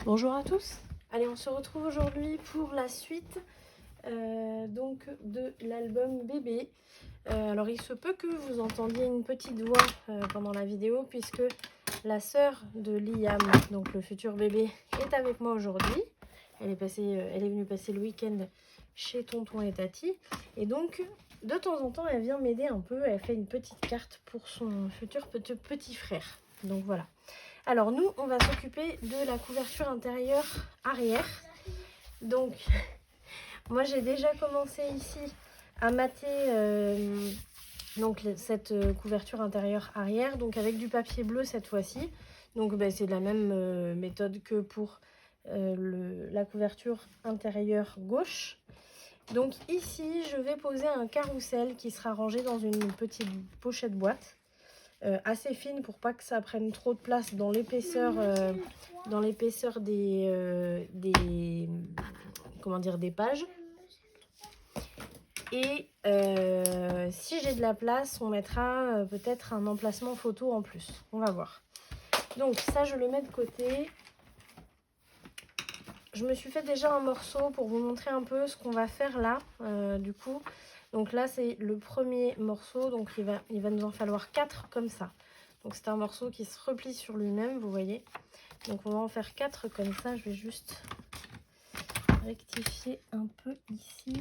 Bonjour à tous. Allez, on se retrouve aujourd'hui pour la suite donc de l'album Bébé. Alors il se peut que vous entendiez une petite voix pendant la vidéo puisque la sœur de Liam, donc le futur bébé, est avec moi aujourd'hui. Elle est venue passer le week-end chez tonton et tati. Et donc de temps en temps elle vient m'aider un peu. Elle fait une petite carte pour son futur petit frère. Donc voilà. Alors nous, on va s'occuper de la couverture intérieure arrière. Donc, moi j'ai déjà commencé ici à mater cette couverture intérieure arrière, donc avec du papier bleu cette fois-ci. Donc c'est la même méthode que pour la couverture intérieure gauche. Donc ici, je vais poser un carrousel qui sera rangé dans une petite pochette boîte. Assez fine pour pas que ça prenne trop de place dans l'épaisseur des pages. Et si j'ai de la place, on mettra peut-être un emplacement photo en plus. On va voir. Donc ça, je le mets de côté. Je me suis fait déjà un morceau pour vous montrer un peu ce qu'on va faire là, du coup. Donc là, c'est le premier morceau, donc il va nous en falloir 4 comme ça. Donc c'est un morceau qui se replie sur lui-même, vous voyez. Donc on va en faire 4 comme ça. Je vais juste rectifier un peu ici.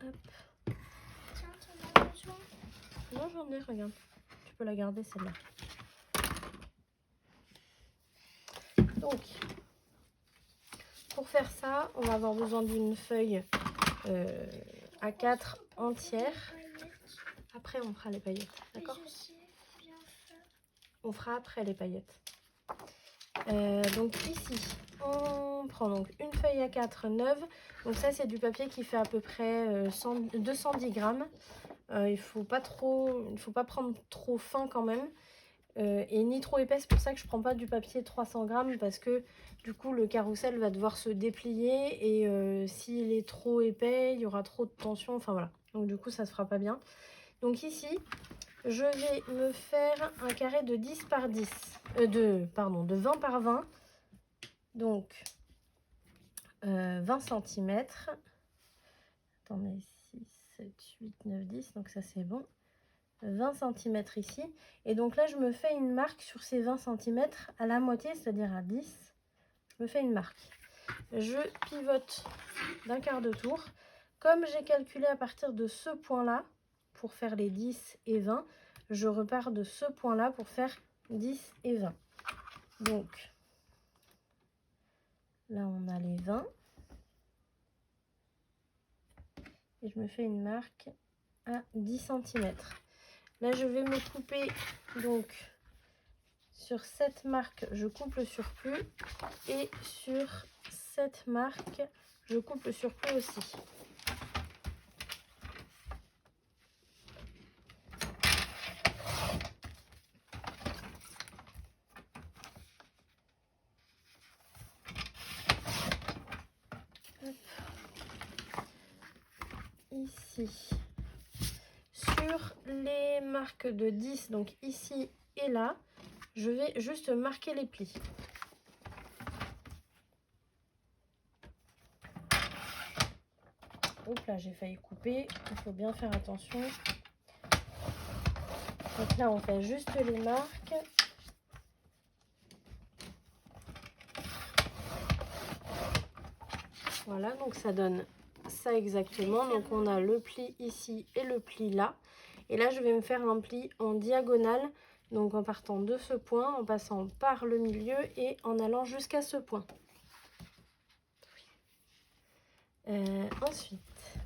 Hop. Non, j'en ai, regarde. Tu peux la garder celle-là. Donc, pour faire ça, on va avoir besoin d'une feuille A4 entière. Après, on fera les paillettes, d'accord? On fera après les paillettes. Donc ici, on prend donc une feuille A4 neuve. Donc ça, c'est du papier qui fait à peu près 210 grammes. Il ne faut pas prendre trop fin quand même. Et ni trop épais, c'est pour ça que je prends pas du papier 300 grammes parce que du coup le carrousel va devoir se déplier et s'il est trop épais, il y aura trop de tension, enfin voilà. Donc du coup ça se fera pas bien. Donc ici, je vais me faire un carré de 10 par 10, de 20 par 20, donc 20 cm. Attendez, 6, 7, 8, 9, 10, donc ça c'est bon. 20 cm ici. Et donc là, je me fais une marque sur ces 20 cm à la moitié, c'est-à-dire à 10. Je me fais une marque. Je pivote d'un quart de tour. Comme j'ai calculé à partir de ce point-là, pour faire les 10 et 20, je repars de ce point-là pour faire 10 et 20. Donc, là, on a les 20. Et je me fais une marque à 10 cm. Là, je vais me couper, donc, sur cette marque, je coupe le surplus. Et sur cette marque, je coupe le surplus aussi. Hop. Ici. Sur les marques de 10, donc ici et là, je vais juste marquer les plis. Oups là, j'ai failli couper, il faut bien faire attention. Donc là, on fait juste les marques. Voilà, donc ça donne ça exactement. Donc on a le pli ici et le pli là. Et là, je vais me faire un pli en diagonale. Donc en partant de ce point, en passant par le milieu et en allant jusqu'à ce point. Ensuite,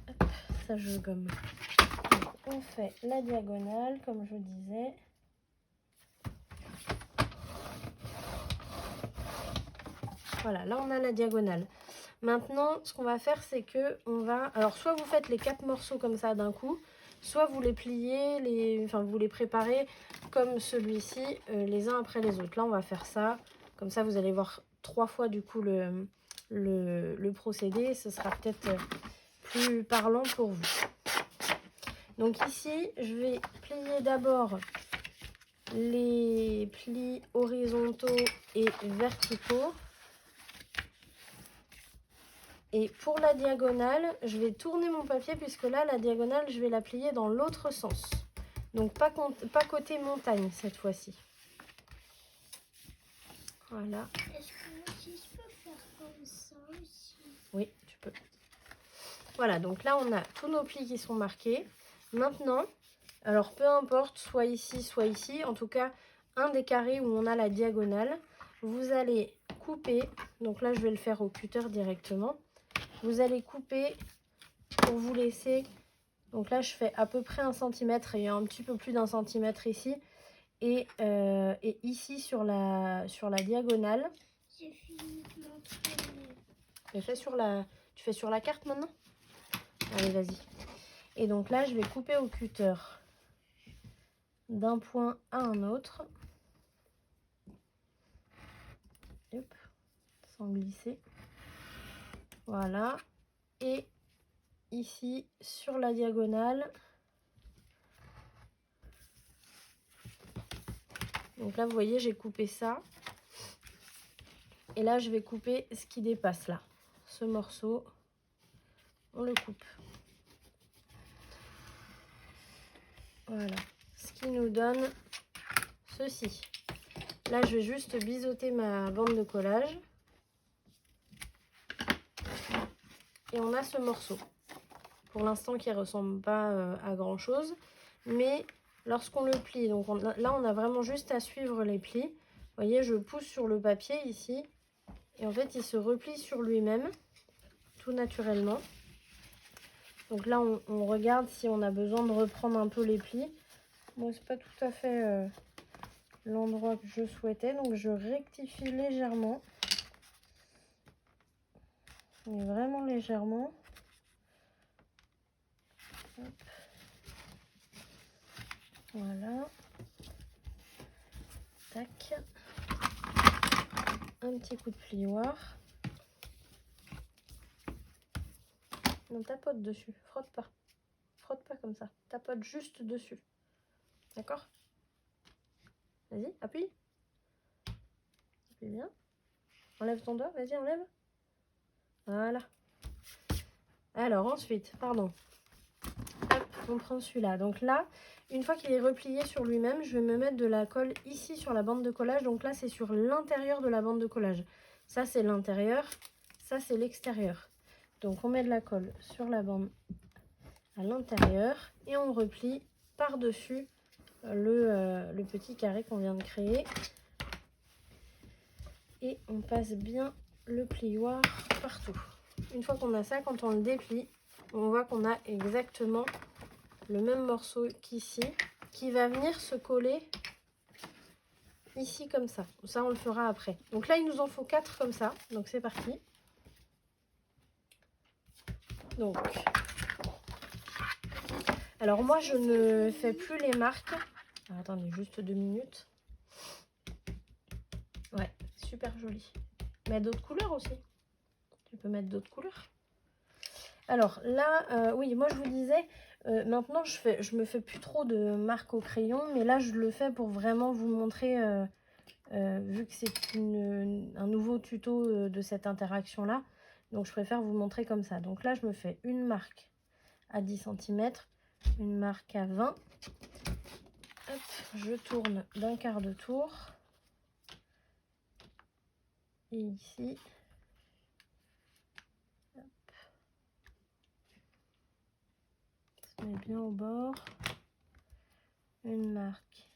hop, ça je gomme. Donc, on fait la diagonale comme je disais. Voilà, là on a la diagonale. Maintenant, ce qu'on va faire, c'est que on va... Alors, soit vous faites les 4 morceaux comme ça d'un coup, soit vous les pliez, enfin vous les préparez comme celui-ci, les uns après les autres. Là, on va faire ça. Comme ça, vous allez voir 3 fois du coup le procédé. Ce sera peut-être plus parlant pour vous. Donc ici, je vais plier d'abord les plis horizontaux et verticaux. Et pour la diagonale, je vais tourner mon papier puisque là, la diagonale, je vais la plier dans l'autre sens. Donc pas côté montagne cette fois-ci. Voilà. Est-ce que si je peux faire comme ça aussi? Oui, tu peux. Voilà, donc là, on a tous nos plis qui sont marqués. Maintenant, alors peu importe, soit ici, en tout cas, un des carrés où on a la diagonale, vous allez couper. Donc là, je vais le faire au cutter directement. Vous allez couper pour vous laisser, donc là je fais à peu près 1 cm et un petit peu plus d'1 centimètre ici et ici sur la diagonale. J'ai fini de m'entraîner. Tu fais sur la carte maintenant? Allez, vas-y. Et donc là je vais couper au cutter d'un point à un autre. Hop, sans glisser. Voilà. Et ici sur la diagonale. Donc là, vous voyez, j'ai coupé ça. Et là, je vais couper ce qui dépasse là. Ce morceau, on le coupe. Voilà. Ce qui nous donne ceci. Là, je vais juste biseauter ma bande de collage. Et on a ce morceau. Pour l'instant, qui ne ressemble pas à grand chose. Mais lorsqu'on le plie, donc là, on a vraiment juste à suivre les plis. Vous voyez, je pousse sur le papier ici. Et en fait, il se replie sur lui-même, tout naturellement. Donc là, on regarde si on a besoin de reprendre un peu les plis. Moi, c'est pas tout à fait l'endroit que je souhaitais. Donc, je rectifie légèrement. Mais vraiment légèrement. Hop. Voilà. Tac. Un petit coup de plioir. On tapote dessus. Frotte pas. Frotte pas comme ça. Tapote juste dessus. D'accord? Vas-y, appuie. Appuie bien. Enlève ton doigt. Vas-y, enlève. Voilà. Alors ensuite, pardon. Hop, on prend celui-là. Donc là, une fois qu'il est replié sur lui-même, je vais me mettre de la colle ici sur la bande de collage. Donc là, c'est sur l'intérieur de la bande de collage. Ça, c'est l'intérieur. Ça, c'est l'extérieur. Donc on met de la colle sur la bande à l'intérieur et on replie par-dessus le petit carré qu'on vient de créer. Et on passe bien le plioir partout. Une fois qu'on a ça, quand on le déplie, on voit qu'on a exactement le même morceau qu'ici, qui va venir se coller ici comme ça. Ça, on le fera après. Donc là, il nous en faut 4 comme ça. Donc c'est parti. Donc, alors moi, je ne fais plus les marques. Alors, attendez, juste 2 minutes. Ouais, super joli. Mais d'autres couleurs aussi. Tu peux mettre d'autres couleurs. Alors là, oui, moi je vous disais, maintenant je me fais plus trop de marques au crayon, mais là je le fais pour vraiment vous montrer, vu que c'est un nouveau tuto de cette interaction-là, donc je préfère vous montrer comme ça. Donc là je me fais une marque à 10 cm, une marque à 20. Hop, je tourne d'un quart de tour. Et ici. On met bien au bord, une marque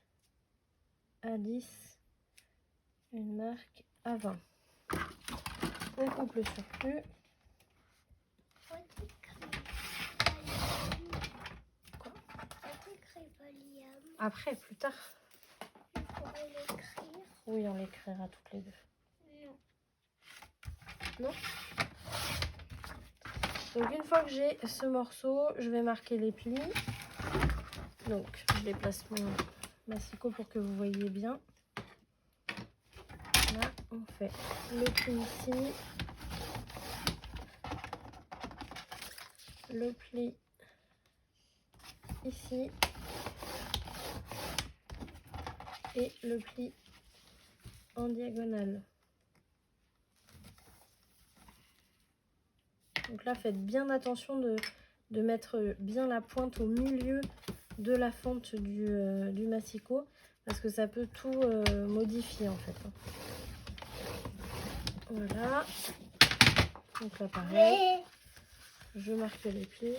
à 10, une marque à 20. On coupe le surplus. Quoi? Après, plus tard. Il faudrait l'écrire. Oui, on l'écrira toutes les deux. Non? Non? Donc une fois que j'ai ce morceau, je vais marquer les plis. Donc je déplace mon massicot pour que vous voyez bien. Là, on fait le pli ici, le pli ici et le pli en diagonale. Donc là, faites bien attention de mettre bien la pointe au milieu de la fente du massicot parce que ça peut tout modifier en fait. Voilà. Donc là, pareil, je marque les plis.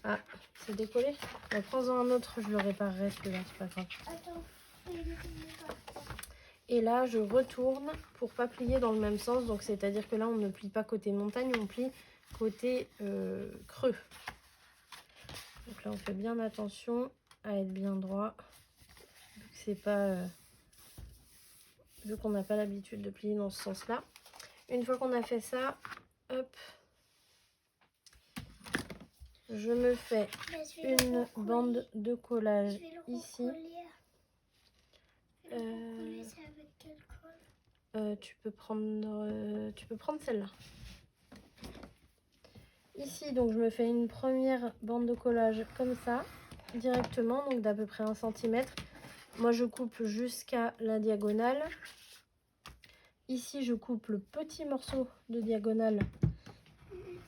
Ah, c'est décollé. Bon, prends-en un autre, je le réparerai celui-là, c'est pas grave. Et là, je retourne pour pas plier dans le même sens. Donc, c'est-à-dire que là, on ne plie pas côté montagne, on plie côté creux. Donc là, on fait bien attention à être bien droit. C'est pas... vu qu'on n'a pas l'habitude de plier dans ce sens-là. Une fois qu'on a fait ça, hop, je me fais une bande de collage ici. Tu peux prendre celle-là. Ici, donc, je me fais une première bande de collage comme ça, directement, donc d'à peu près 1 cm. Moi, je coupe jusqu'à la diagonale. Ici, je coupe le petit morceau de diagonale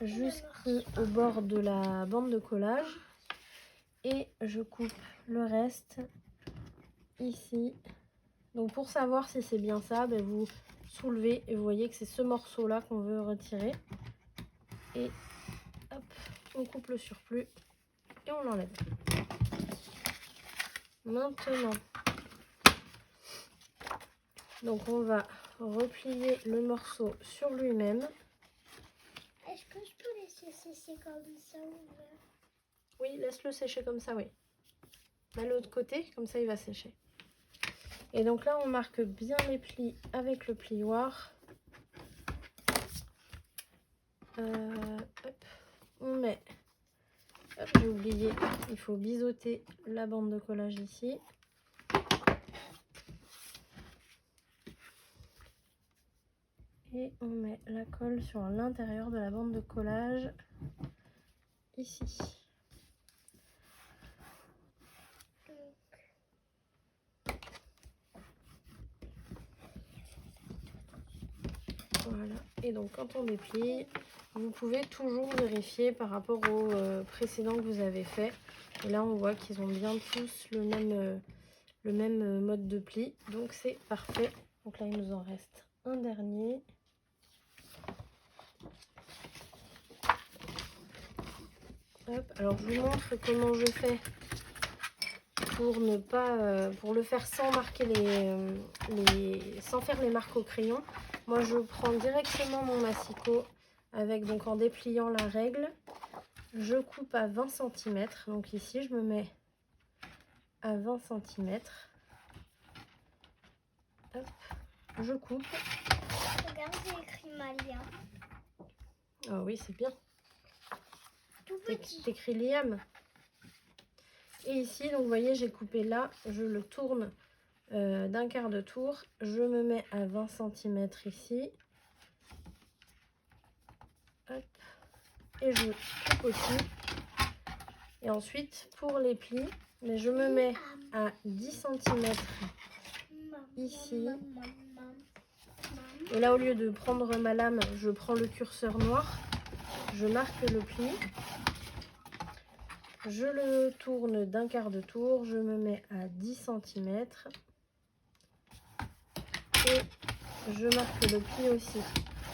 jusqu'au bord de la bande de collage. Et je coupe le reste ici. Donc, pour savoir si c'est bien ça, ben, vous soulevez et vous voyez que c'est ce morceau-là qu'on veut retirer. Et hop, on coupe le surplus et on l'enlève. Maintenant, donc on va replier le morceau sur lui-même. Est-ce que je peux laisser sécher comme ça ou... Oui, laisse-le sécher comme ça, oui. De l'autre côté, comme ça il va sécher. Et donc là, on marque bien les plis avec le plioir. Hop, on met... Hop, j'ai oublié, il faut biseauter la bande de collage ici. Et on met la colle sur l'intérieur de la bande de collage, ici. Voilà, et donc quand on déplie, vous pouvez toujours vérifier par rapport au précédent que vous avez fait. Et là, on voit qu'ils ont bien tous le même mode de pli, donc c'est parfait. Donc là, il nous en reste un dernier. Hop, alors je vous montre comment je fais pour ne pas pour le faire sans marquer sans faire les marques au crayon. Moi, je prends directement mon massicot avec, donc en dépliant la règle, je coupe à 20 cm. Donc ici, je me mets à 20 cm. Hop, je coupe. Regarde, j'ai écrit Malia. Ah oui, c'est bien. Tout petit. T'écris Liam. Et ici, donc vous voyez, j'ai coupé là, je le tourne d'un quart de tour. Je me mets à 20 cm ici. Hop. Et je coupe aussi. Et ensuite, pour les plis, mais je me mets à 10 cm ici. Et là, au lieu de prendre ma lame, je prends le curseur noir. Je marque le pli. Je le tourne d'un quart de tour. Je me mets à 10 cm. Et je marque le pli aussi.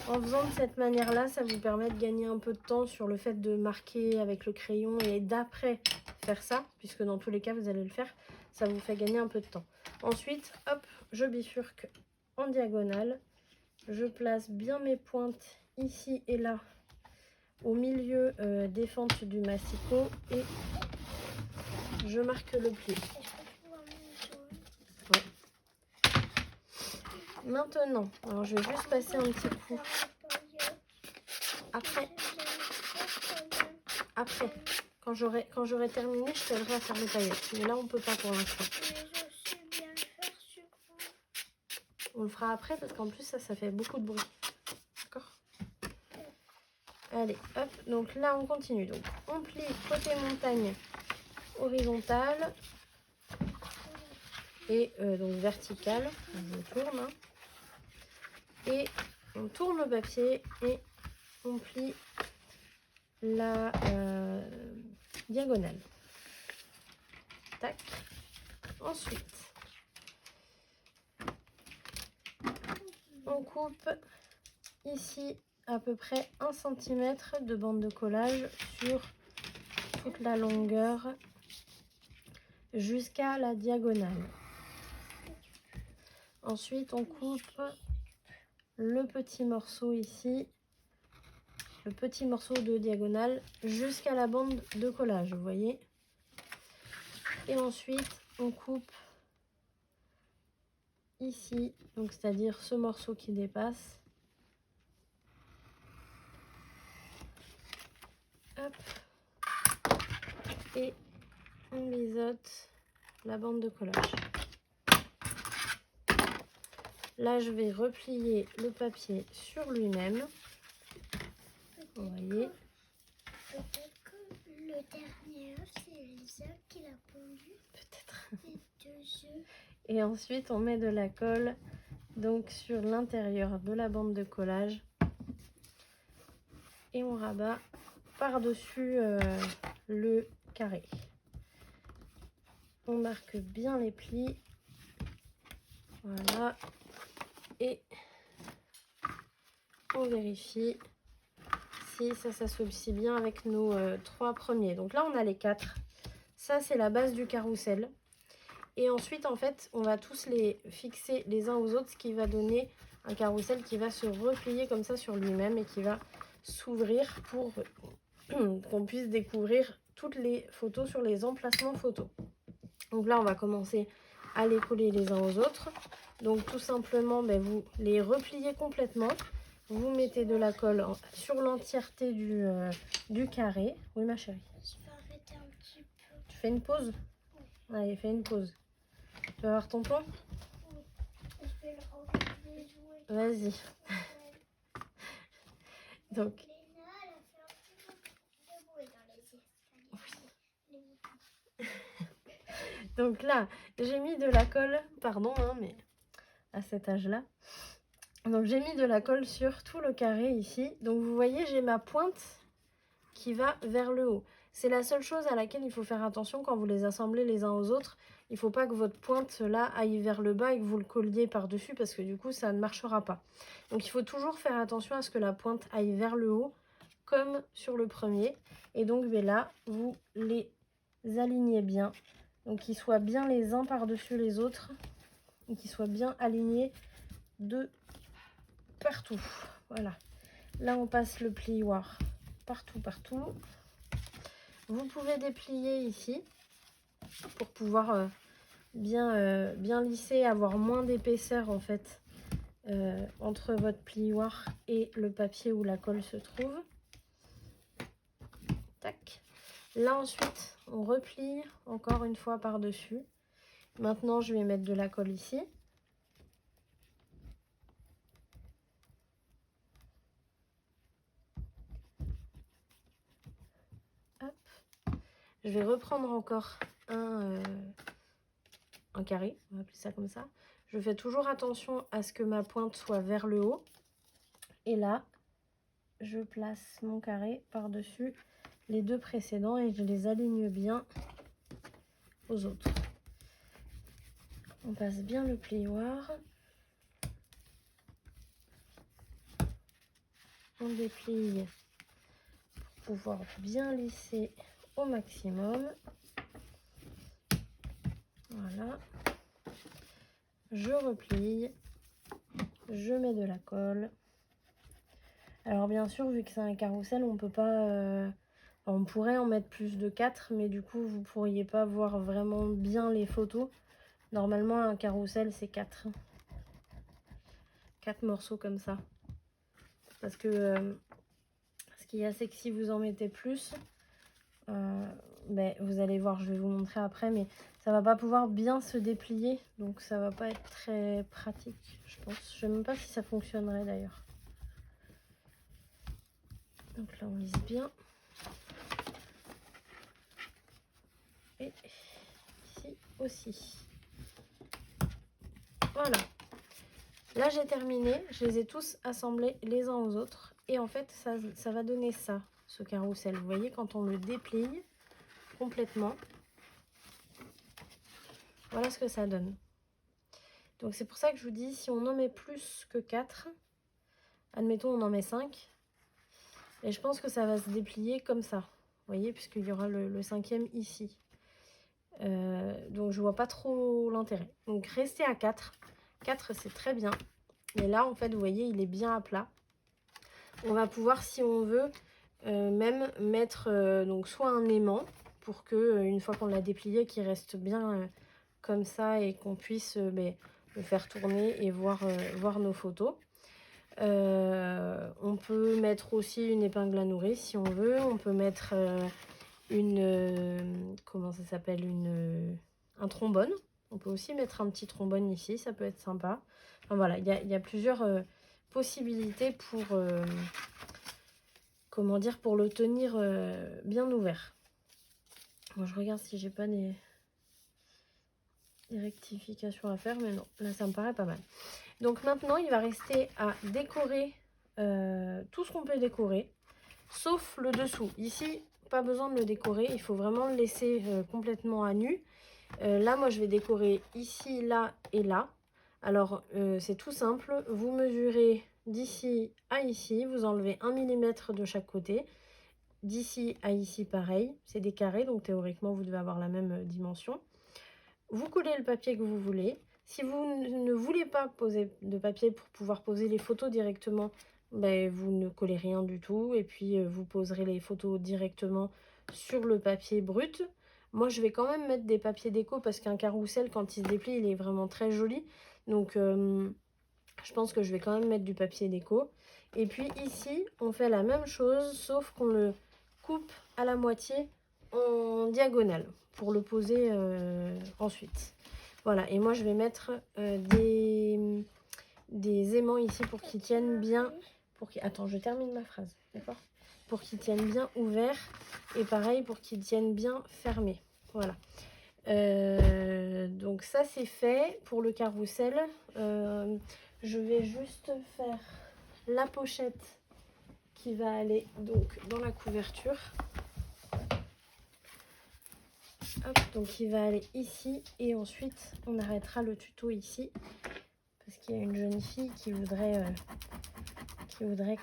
En faisant de cette manière-là, ça vous permet de gagner un peu de temps sur le fait de marquer avec le crayon et d'après faire ça, puisque dans tous les cas, vous allez le faire. Ça vous fait gagner un peu de temps. Ensuite, hop, je bifurque en diagonale. Je place bien mes pointes ici et là, au milieu des fentes du massicot, et je marque le pli. Ouais. Maintenant, alors je vais juste passer un petit coup. Après, quand j'aurai terminé, je t'aiderai à faire les paillettes. Mais là, on peut pas pour l'instant. On le fera après parce qu'en plus, ça fait beaucoup de bruit. D'accord? Allez, hop. Donc là, on continue. Donc, on plie côté montagne horizontale. et donc verticale. Je tourne. Hein. Et on tourne le papier et on plie la diagonale. Tac. Ensuite, on coupe ici à peu près 1 cm de bande de collage sur toute la longueur jusqu'à la diagonale. Ensuite, on coupe le petit morceau ici, le petit morceau de diagonale jusqu'à la bande de collage, vous voyez. Et ensuite, on coupe ici, donc c'est-à-dire ce morceau qui dépasse. Hop. Et on biseaute la bande de collage. Là, je vais replier le papier sur lui-même. Vous voyez. Peut-être que le dernier œuf, c'est Elsa qui l'a pondu. Peut-être. Les 2 œufs. Et ensuite, on met de la colle donc sur l'intérieur de la bande de collage. Et on rabat par-dessus le carré. On marque bien les plis. Voilà. Et on vérifie si ça s'associe bien avec nos 3 premiers. Donc là, on a les 4. Ça, c'est la base du carrousel. Et ensuite, en fait, on va tous les fixer les uns aux autres, ce qui va donner un carrousel qui va se replier comme ça sur lui-même et qui va s'ouvrir pour qu'on puisse découvrir toutes les photos sur les emplacements photos. Donc là, on va commencer à les coller les uns aux autres. Donc tout simplement, vous les repliez complètement. Vous mettez de la colle sur l'entièreté du carré. Oui, ma chérie. Je vais arrêter un petit peu. Tu fais une pause? Oui. Allez, fais une pause. Tu vas voir ton plan? Oui. Je vais le regarder jouer. Vas-y. Donc, Léna, elle a fait un petit peu de bruit dans les escaliers. donc là, j'ai mis de la colle, pardon, hein, mais à cet âge-là. Donc j'ai mis de la colle sur tout le carré ici. Donc vous voyez, j'ai ma pointe qui va vers le haut. C'est la seule chose à laquelle il faut faire attention quand vous les assemblez les uns aux autres. Il ne faut pas que votre pointe là aille vers le bas et que vous le colliez par-dessus parce que du coup ça ne marchera pas. Donc il faut toujours faire attention à ce que la pointe aille vers le haut comme sur le premier. Et donc là, vous les alignez bien. Donc qu'ils soient bien les uns par-dessus les autres et qu'ils soient bien alignés de partout. Voilà. Là, on passe le plioir partout, partout. Vous pouvez déplier ici pour pouvoir bien lisser, avoir moins d'épaisseur en fait entre votre plioir et le papier où la colle se trouve. Tac. Là, ensuite, on replie encore une fois par-dessus. Maintenant, je vais mettre de la colle ici. Je vais reprendre encore un carré, on va appeler ça comme ça. Je fais toujours attention à ce que ma pointe soit vers le haut. Et là, je place mon carré par-dessus les 2 précédents et je les aligne bien aux autres. On passe bien le plioir. On déplie pour pouvoir bien lisser au maximum. Voilà. Je replie. Je mets de la colle. Alors bien sûr, vu que c'est un carrousel, on peut pas... on pourrait en mettre plus de 4, mais du coup, vous pourriez pas voir vraiment bien les photos. Normalement, un carrousel, c'est 4. 4 morceaux comme ça. Parce que ce qu'il y a, c'est que si vous en mettez plus, vous allez voir, je vais vous montrer après, mais ça va pas pouvoir bien se déplier. Donc ça va pas être très pratique, je pense. Je sais même pas si ça fonctionnerait d'ailleurs. Donc là, on lisse bien. Et ici aussi. Voilà. Là, j'ai terminé. Je les ai tous assemblés les uns aux autres. Et en fait, ça va donner ça, ce carrousel. Vous voyez, quand on le déplie complètement, voilà ce que ça donne. Donc, c'est pour ça que je vous dis, si on en met plus que 4, admettons, on en met 5, et je pense que ça va se déplier comme ça. Vous voyez, puisqu'il y aura le 5e ici. Donc, je vois pas trop l'intérêt. Donc, restez à 4. 4, c'est très bien. Mais là, en fait, vous voyez, il est bien à plat. On va pouvoir, si on veut, même mettre donc soit un aimant pour que, une fois qu'on l'a déplié, qu'il reste bien comme ça et qu'on puisse le faire tourner et voir nos photos. On peut mettre aussi une épingle à nourrice si on veut. On peut mettre comment ça s'appelle, un trombone. On peut aussi mettre un petit trombone ici, ça peut être sympa. Enfin, voilà, il y a plusieurs possibilités pour, comment dire, pour le tenir bien ouvert. Bon, je regarde si j'ai pas des rectifications à faire, mais non, là ça me paraît pas mal. Donc maintenant, il va rester à décorer tout ce qu'on peut décorer, sauf le dessous. Ici, pas besoin de le décorer, il faut vraiment le laisser complètement à nu. Là, moi, je vais décorer ici, là et là. Alors, c'est tout simple. Vous mesurez d'ici à ici. Vous enlevez 1 mm de chaque côté. D'ici à ici, pareil. C'est des carrés, donc théoriquement, vous devez avoir la même dimension. Vous coulez le papier que vous voulez. Si vous ne voulez pas poser de papier pour pouvoir poser les photos directement, ben, vous ne collez rien du tout. Et puis, vous poserez les photos directement sur le papier brut. Moi, je vais quand même mettre des papiers déco parce qu'un carrousel, quand il se déplie, il est vraiment très joli. Donc, je pense que je vais quand même mettre du papier déco. Et puis ici, on fait la même chose, sauf qu'on le coupe à la moitié en diagonale pour le poser ensuite. Voilà, et moi, je vais mettre des aimants ici pour qu'ils tiennent bien. Attends, je termine ma phrase, d'accord ? Pour qu'ils tiennent bien ouverts et pareil pour qu'ils tiennent bien fermés. Voilà. Donc ça c'est fait pour le carrousel. Je vais juste faire la pochette qui va aller donc dans la couverture. Hop, donc il va aller ici et ensuite on arrêtera le tuto ici parce qu'il y a une jeune fille qui voudrait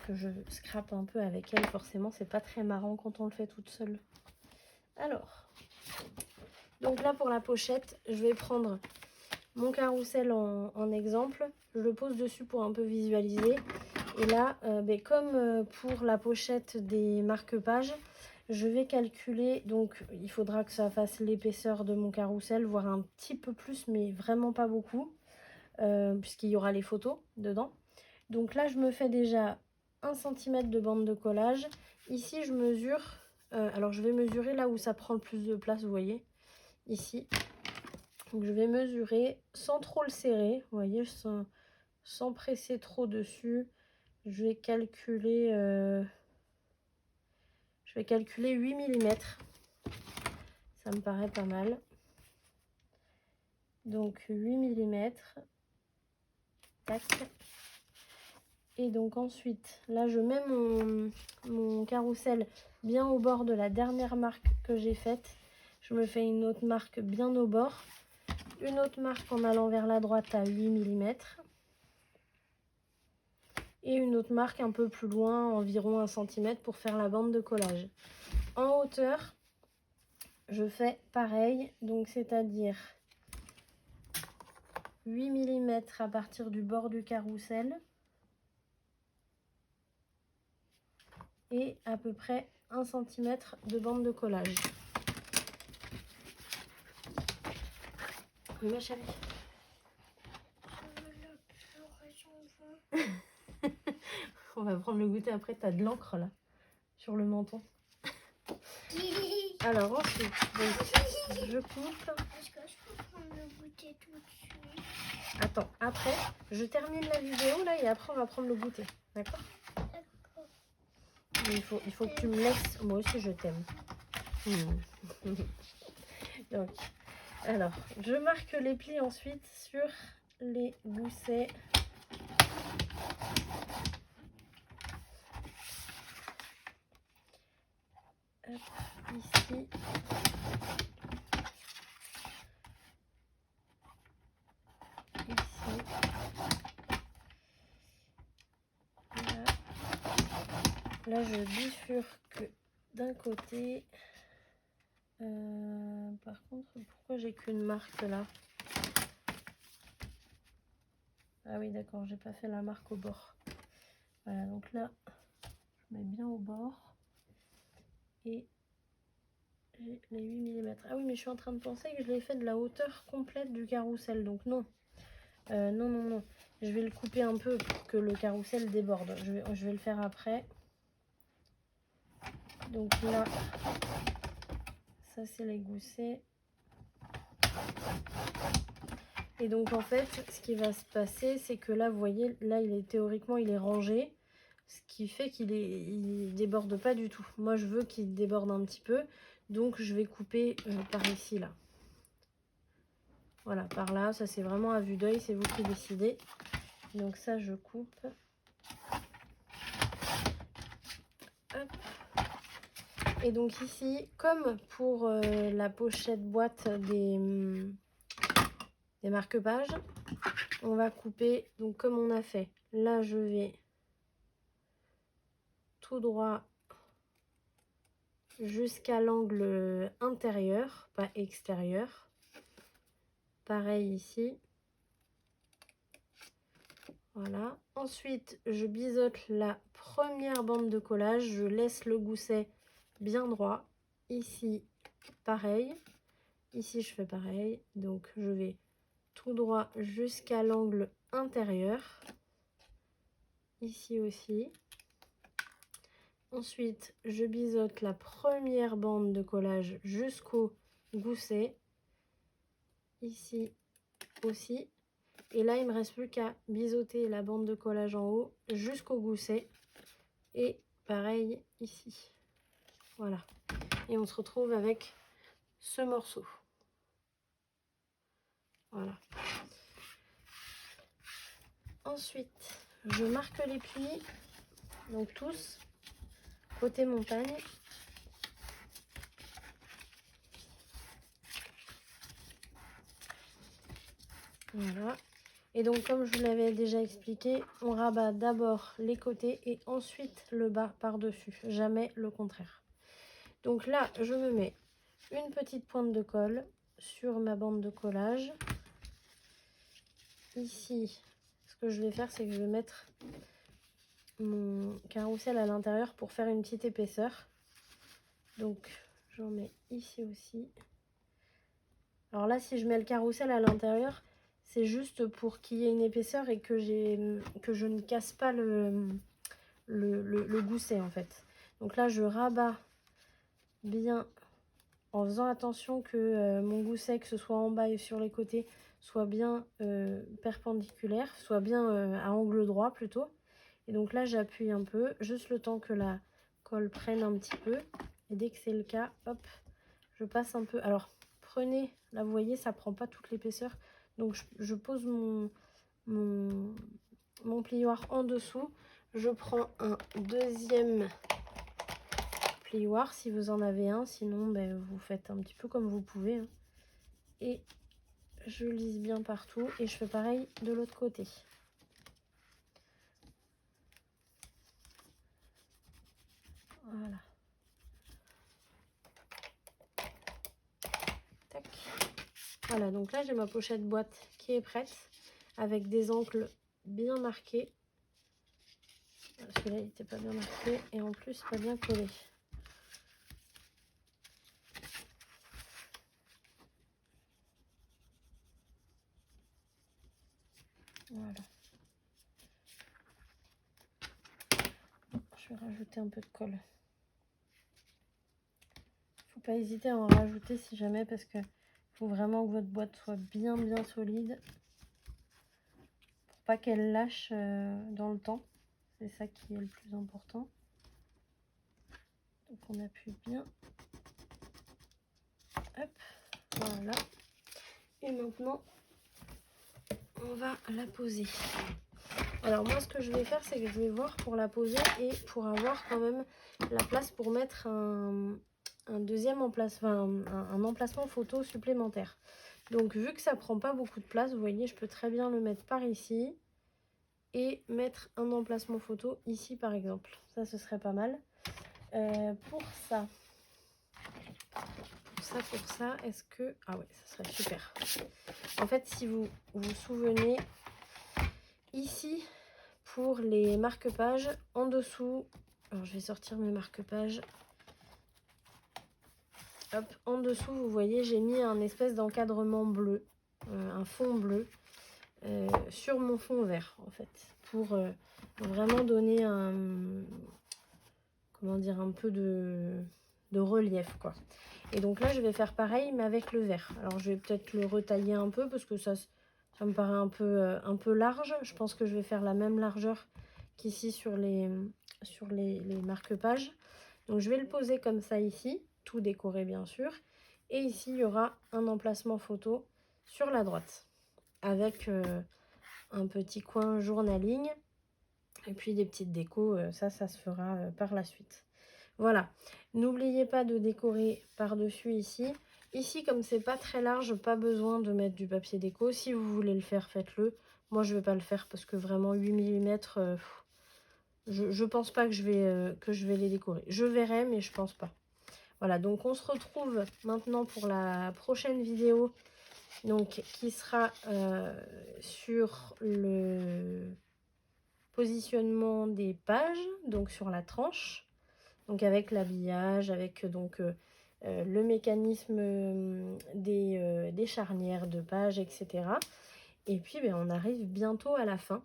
que je scrape un peu avec elle. Forcément, c'est pas très marrant quand on le fait toute seule. Alors, donc là pour la pochette, je vais prendre mon carrousel en exemple. Je le pose dessus pour un peu visualiser. Et là, comme pour la pochette des marque-pages, je vais calculer. Donc, il faudra que ça fasse l'épaisseur de mon carrousel, voire un petit peu plus, mais vraiment pas beaucoup, puisqu'il y aura les photos dedans. Donc là, je me fais déjà 1 cm de bande de collage. Ici, je mesure. Alors, je vais mesurer là où ça prend le plus de place, vous voyez, ici. Donc, je vais mesurer sans trop le serrer, vous voyez, sans presser trop dessus. Je vais calculer 8 mm. Ça me paraît pas mal. Donc 8 mm. Tac. Et donc ensuite, là je mets mon carrousel bien au bord de la dernière marque que j'ai faite. Je me fais une autre marque bien au bord. Une autre marque en allant vers la droite à 8 mm. Et une autre marque un peu plus loin, environ 1 cm pour faire la bande de collage. En hauteur, je fais pareil, donc c'est-à-dire 8 mm à partir du bord du carrousel et à peu près 1 cm de bande de collage. Oui, ma chérie. On va prendre le goûter après, t'as de l'encre là, sur le menton. Alors ensuite, donc, je coupe. Est-ce que je peux prendre le goûter tout de suite? Attends, après, je termine la vidéo là et après on va prendre le goûter. D'accord? D'accord. Il faut que tu me laisses. Moi aussi je t'aime. Donc, alors, je marque les plis ensuite sur les goussets. Hop, ici. Ici. Là. Là, je bifurque d'un côté. Par contre, pourquoi j'ai qu'une marque là? Ah oui, d'accord, j'ai pas fait la marque au bord. Voilà, donc là, je mets bien au bord. Et j'ai les 8 mm. Ah oui, mais je suis en train de penser que je l'ai fait de la hauteur complète du carrousel. Donc non. Non, non, non. Je vais le couper un peu pour que le carrousel déborde. Je vais le faire après. Donc là, ça c'est les goussets. Et donc en fait, ce qui va se passer, c'est que là, vous voyez, là, théoriquement, il est rangé. Ce qui fait il déborde pas du tout. Moi, je veux qu'il déborde un petit peu. Donc, je vais couper par ici, là. Voilà, par là. Ça, c'est vraiment à vue d'œil. C'est vous qui décidez. Donc ça, je coupe. Hop. Et donc ici, comme pour la pochette boîte des marque-pages, on va couper, donc comme on a fait. Là, je vais tout droit jusqu'à l'angle intérieur, pas extérieur. Pareil ici. Voilà. Ensuite, je biseaute la première bande de collage. Je laisse le gousset bien droit. Ici, pareil. Ici, je fais pareil. Donc, je vais tout droit jusqu'à l'angle intérieur. Ici aussi. Ensuite, je biseaute la première bande de collage jusqu'au gousset. Ici aussi. Et là, il me reste plus qu'à biseauter la bande de collage en haut jusqu'au gousset. Et pareil ici. Voilà. Et on se retrouve avec ce morceau. Voilà. Ensuite, je marque les plis. Donc tous, côté montagne. Voilà. Et donc, comme je vous l'avais déjà expliqué, on rabat d'abord les côtés et ensuite le bas par-dessus. Jamais le contraire. Donc là, je me mets une petite pointe de colle sur ma bande de collage. Ici, ce que je vais faire, c'est que je vais mettre mon carrousel à l'intérieur pour faire une petite épaisseur. Donc, j'en mets ici aussi. Alors là, si je mets le carrousel à l'intérieur, c'est juste pour qu'il y ait une épaisseur et que je ne casse pas le gousset en fait. Donc là, je rabats bien en faisant attention que mon gousset, que ce soit en bas et sur les côtés, soit bien perpendiculaire, soit bien à angle droit plutôt. Et donc là, j'appuie un peu, juste le temps que la colle prenne un petit peu. Et dès que c'est le cas, hop, je passe un peu. Alors, prenez, là vous voyez, ça prend pas toute l'épaisseur. Donc je pose mon plioir en dessous. Je prends un deuxième plioir si vous en avez un. Sinon, ben, vous faites un petit peu comme vous pouvez. Hein. Et je lisse bien partout. Et je fais pareil de l'autre côté. Voilà. Tac. Voilà, donc là j'ai ma pochette boîte qui est prête avec des angles bien marqués. Celui-là il n'était pas bien marqué et en plus pas bien collé. Voilà. Je vais rajouter un peu de colle. Faut pas hésiter à en rajouter si jamais parce que faut vraiment que votre boîte soit bien solide pour pas qu'elle lâche dans le temps. C'est ça qui est le plus important. Donc on appuie bien. Hop, voilà. Et maintenant on va la poser. Alors moi ce que je vais faire, c'est que je vais voir pour la poser et pour avoir quand même la place pour mettre un deuxième emplacement, un emplacement photo supplémentaire. Donc vu que ça prend pas beaucoup de place, vous voyez, je peux très bien le mettre par ici et mettre un emplacement photo ici par exemple. Ça, ce serait pas mal. Pour ça, est-ce que... Ah ouais, ça serait super. En fait, si vous vous souvenez, ici, pour les marque-pages, en dessous... Alors, je vais sortir mes marque-pages. Hop, en dessous, vous voyez, j'ai mis un espèce d'encadrement bleu, un fond bleu, sur mon fond vert, en fait, pour vraiment donner un... Comment dire, un peu de relief, quoi. Et donc là, je vais faire pareil, mais avec le vert. Alors, je vais peut-être le retailler un peu parce que ça me paraît un peu large. Je pense que je vais faire la même largeur qu'ici sur les marque-pages. Donc, je vais le poser comme ça ici, tout décoré bien sûr. Et ici, il y aura un emplacement photo sur la droite avec un petit coin journaling et puis des petites décos. Ça se fera par la suite. Voilà, n'oubliez pas de décorer par-dessus ici. Ici, comme c'est pas très large, pas besoin de mettre du papier déco. Si vous voulez le faire, faites-le. Moi, je vais pas le faire parce que vraiment 8 mm, je pense pas que je vais les décorer. Je verrai, mais je pense pas. Voilà, donc on se retrouve maintenant pour la prochaine vidéo, donc qui sera sur le positionnement des pages, donc sur la tranche. Donc avec l'habillage, avec donc le mécanisme des charnières de pages, etc. Et puis on arrive bientôt à la fin.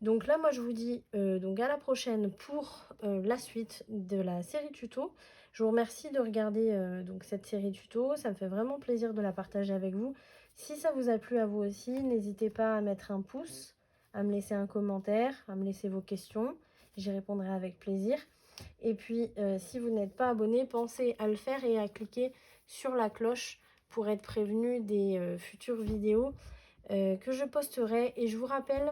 Donc là, moi je vous dis donc à la prochaine pour la suite de la série tuto. Je vous remercie de regarder donc cette série tuto. Ça me fait vraiment plaisir de la partager avec vous. Si ça vous a plu à vous aussi, n'hésitez pas à mettre un pouce, à me laisser un commentaire, à me laisser vos questions. J'y répondrai avec plaisir. Et puis, si vous n'êtes pas abonné, pensez à le faire et à cliquer sur la cloche pour être prévenu des futures vidéos que je posterai. Et je vous rappelle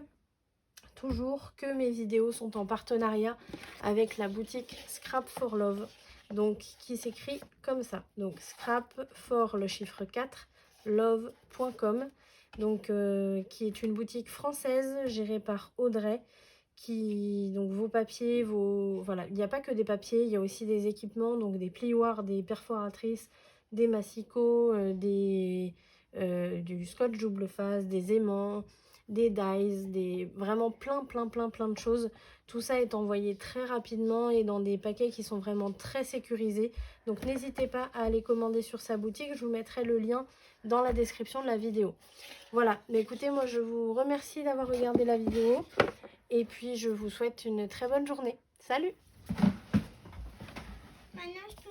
toujours que mes vidéos sont en partenariat avec la boutique Scrap for Love, donc qui s'écrit comme ça. Donc Scrap for le chiffre 4, love.com, donc qui est une boutique française gérée par Audrey. Donc vos papiers, voilà, il n'y a pas que des papiers, il y a aussi des équipements, donc des plioirs, des perforatrices, des massicots, du scotch double face, des aimants, des dies, vraiment plein de choses. Tout ça est envoyé très rapidement et dans des paquets qui sont vraiment très sécurisés. Donc n'hésitez pas à aller commander sur sa boutique, je vous mettrai le lien dans la description de la vidéo. Voilà, mais écoutez, moi je vous remercie d'avoir regardé la vidéo. Et puis, je vous souhaite une très bonne journée. Salut!